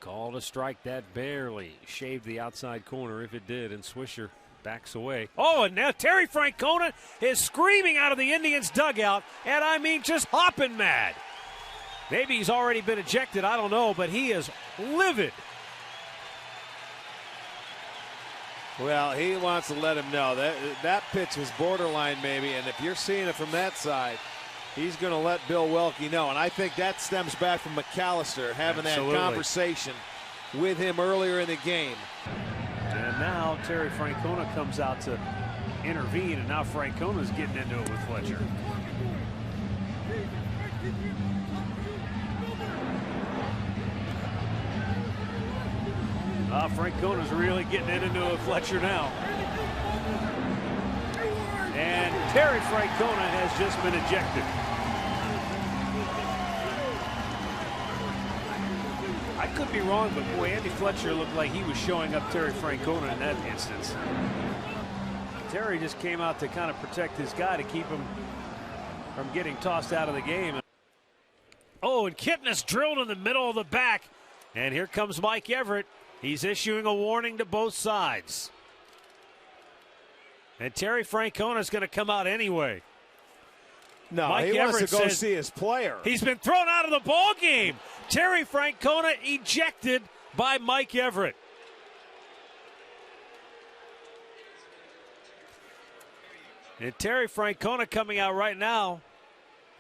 Called a strike that barely shaved the outside corner, if it did, and Swisher backs away. Oh, and now Terry Francona is screaming out of the Indians' dugout, and I mean just hopping mad. Maybe he's already been ejected, I don't know, but he is livid. Well, he wants to let him know that pitch was borderline maybe, and if you're seeing it from that side, he's going to let Bill Welke know. And I think that stems back from McAllister having that conversation with him earlier in the game. And now Terry Francona comes out to intervene, and now Francona's getting into it with Fletcher. Francona's really getting into it with Fletcher now. And Terry Francona has just been ejected. I could be wrong, but boy, Andy Fletcher looked like he was showing up Terry Francona in that instance. Terry just came out to kind of protect his guy to keep him from getting tossed out of the game. Oh, and Kipnis drilled in the middle of the back. And here comes Mike Everett. He's issuing a warning to both sides. And Terry Francona is going to come out anyway. No, Mike he Everett wants to go says see his player. He's been thrown out of the ball game. Terry Francona ejected by Mike Everett. And Terry Francona coming out right now,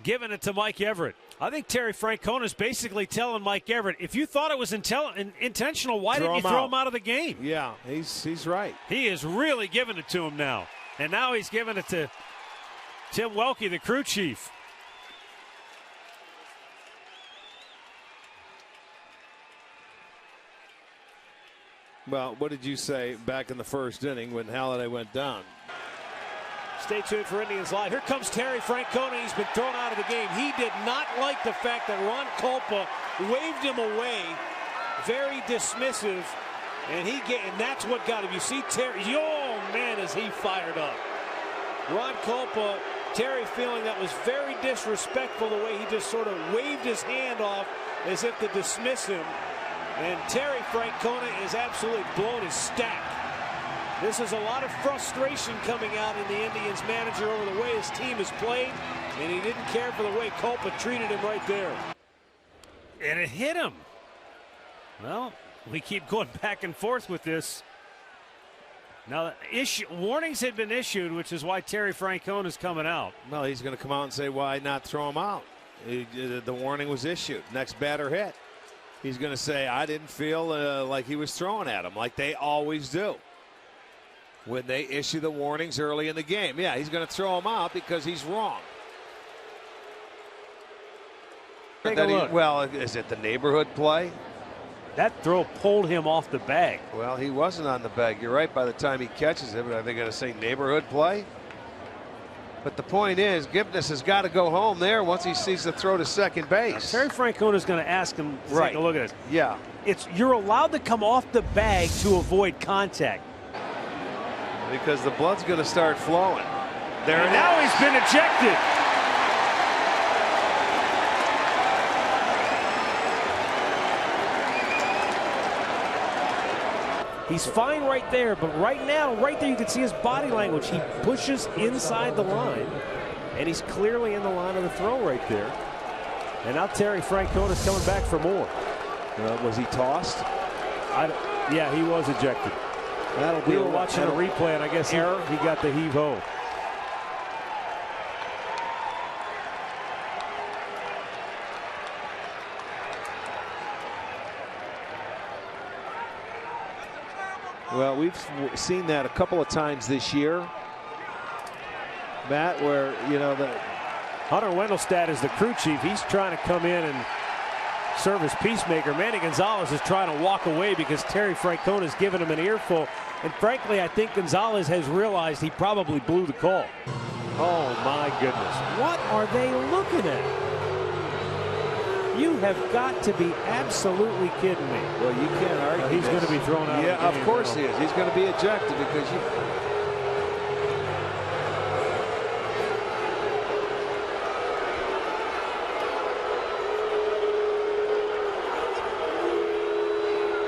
giving it to Mike Everett. I think Terry Francona is basically telling Mike Everett, if you thought it was intentional, why didn't you throw him out of the game? Yeah, he's right. He is really giving it to him now. And now he's giving it to Tim Welke, the crew chief. Well, what did you say back in the first inning when Halladay went down? Stay tuned for Indians Live. Here comes Terry Francona. He's been thrown out of the game. He did not like the fact that Ron Kulpa waved him away. Very dismissive. And that's what got him. You see Terry, oh man, is he fired up. Ron Kulpa, Terry feeling that was very disrespectful the way he just sort of waved his hand off as if to dismiss him. And Terry Francona is absolutely blown his stack. This is a lot of frustration coming out in the Indians manager over the way his team has played, and he didn't care for the way Kulpa treated him right there. And it hit him. Well, we keep going back and forth with this. Now, warnings had been issued, which is why Terry Francona is coming out. No, he's going to come out and say, why not throw him out? The warning was issued. Next batter hit. He's going to say, I didn't feel like he was throwing at him, like they always do when they issue the warnings early in the game. Yeah, he's going to throw him out because he's wrong. Take a look. Well, is it the neighborhood play? That throw pulled him off the bag. Well, he wasn't on the bag. You're right by the time he catches it. But are they going to say neighborhood play? But the point is, Gibness has got to go home there once he sees the throw to second base. Now, Terry Francona is going to ask him to take a look at this. Yeah. You're allowed to come off the bag to avoid contact. Because the blood's going to start flowing. There and now he's been ejected. He's fine right there, but right now, right there, you can see his body language. He pushes inside the line, and he's clearly in the line of the throw right there. And now Terry Francona's coming back for more. Was he tossed? Yeah, he was ejected. We were watching a replay, and I guess he got the heave-ho. Well, we've seen that a couple of times this year, Matt, where, the Hunter Wendelstedt is the crew chief. He's trying to come in and serve as peacemaker. Manny Gonzalez is trying to walk away because Terry Francona has given him an earful. And frankly, I think Gonzalez has realized he probably blew the call. Oh, my goodness. What are they looking at? You have got to be absolutely kidding me. Well, you can't argue. He's going to be thrown out. Yeah, of course he is. He's going to be ejected because you.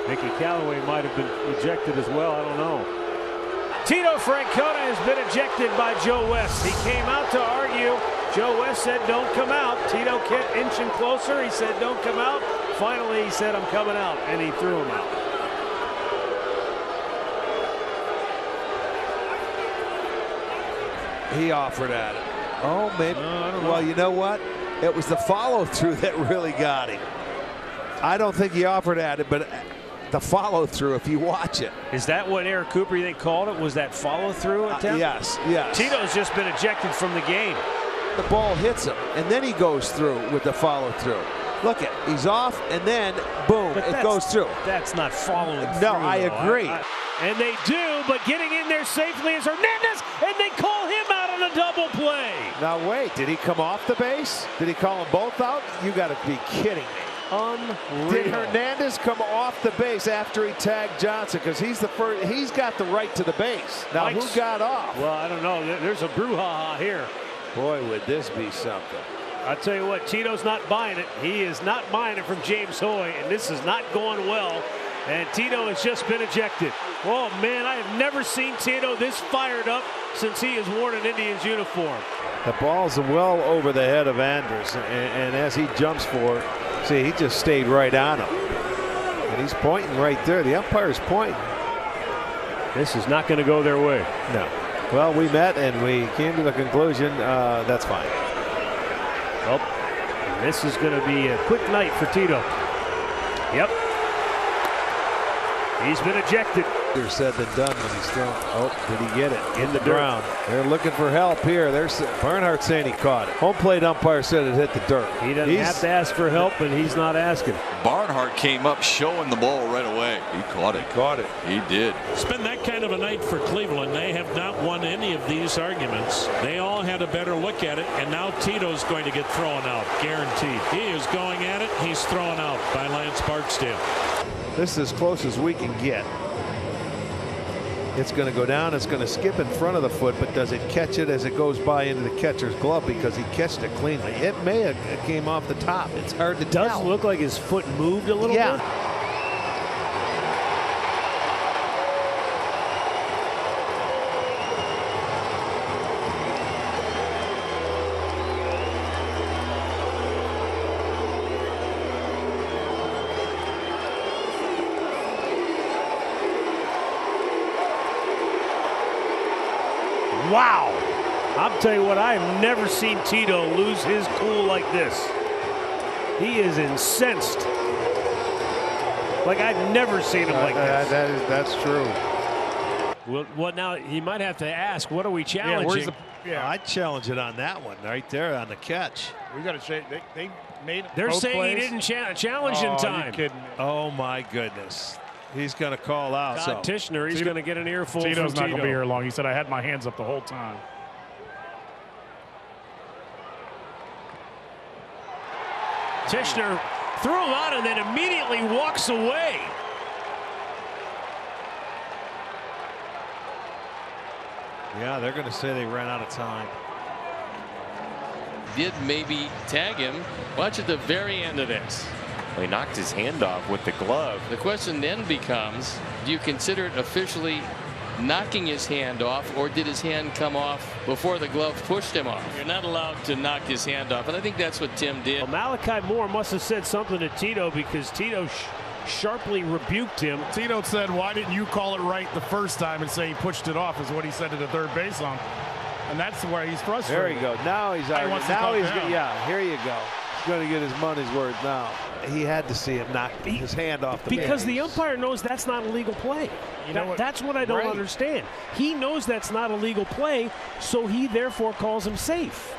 Mickey Callaway might have been ejected as well. I don't know. Tito Francona has been ejected by Joe West. He came out to argue. Joe West said, don't come out. Tito kept inching closer. He said, don't come out. Finally, he said, I'm coming out, and he threw him out. He offered at it. Oh, maybe. I don't know. Well, you know what? It was the follow-through that really got him. I don't think he offered at it, but the follow-through, if you watch it. Is that what Eric Cooper, you think, called it? Was that follow-through attempt? Yes. Tito's just been ejected from the game. The ball hits him, and then he goes through with the follow-through. Look at, he's off, and then, boom, it goes through. That's not following through. No, I agree. And they do, but getting in there safely is Hernandez, and they call him out on a double play. Now, wait, did he come off the base? Did he call them both out? You got to be kidding me. Unreal. Did Hernandez come off the base after he tagged Johnson? Because he's the first. He's got the right to the base. Now, who got off? Well, I don't know. There's a brouhaha here. Boy, would this be something. I'll tell you what, Tito's not buying it. He is not buying it from James Hoy, and this is not going well. And Tito has just been ejected. Oh, man, I have never seen Tito this fired up since he has worn an Indians uniform. The ball's well over the head of Andrus, and as he jumps for it, see, he just stayed right on him. And he's pointing right there. The umpire's pointing. This is not going to go their way. No. Well, we met, and we came to the conclusion that's fine. Well, this is going to be a quick night for Tito. Yep. He's been ejected. Easier said than done when he's thrown. Oh, did he get it? In the ground. They're looking for help here. There's Barnhart saying he caught it. Home plate umpire said it hit the dirt. He doesn't have to ask for help, and he's not asking. Barnhart came up showing the ball right away. He caught it. He caught it. He did. It's been that kind of a night for Cleveland. They have not won any of these arguments. They all had a better look at it, and now Tito's going to get thrown out, guaranteed. He is going at it. He's thrown out by Lance Barksdale. This is as close as we can get. It's going to go down. It's going to skip in front of the foot, but does it catch it as it goes by into the catcher's glove? Because he catched it cleanly. It may have came off the top. It's hard to tell. It does look like his foot moved a little bit. Wow. I'll tell you what, I have never seen Tito lose his cool like this. He is incensed. Like I've never seen him like this. That's true. Well, what now? He might have to ask, what are we challenging? I'd challenge it on that one right there on the catch. We got to say they made. They're saying plays. He didn't challenge in time. You kidding me? Oh my goodness. He's going to call out. Todd Tishner, he's going to get an earful. Tito's from not going to be here long. He said, I had my hands up the whole time. Tishner threw him out and then immediately walks away. Yeah, they're going to say they ran out of time. Did maybe tag him. Watch at the very end of this. He knocked his hand off with the glove. The question then becomes, do you consider it officially knocking his hand off, or did his hand come off before the glove pushed him off? You're not allowed to knock his hand off, and I think that's what Tim did. Well, Malachi Moore must have said something to Tito because Tito sharply rebuked him. Tito said, why didn't you call it right the first time and say he pushed it off, is what he said to the third base on. And that's where he's frustrated. There you go. Now he's arguing. Now he's good. Yeah, here you go. He's going to get his money's worth now. He had to see him knock his hand off the because base. the umpire knows that's not a legal play. That's what I don't understand. He knows that's not a legal play, so he therefore calls him safe.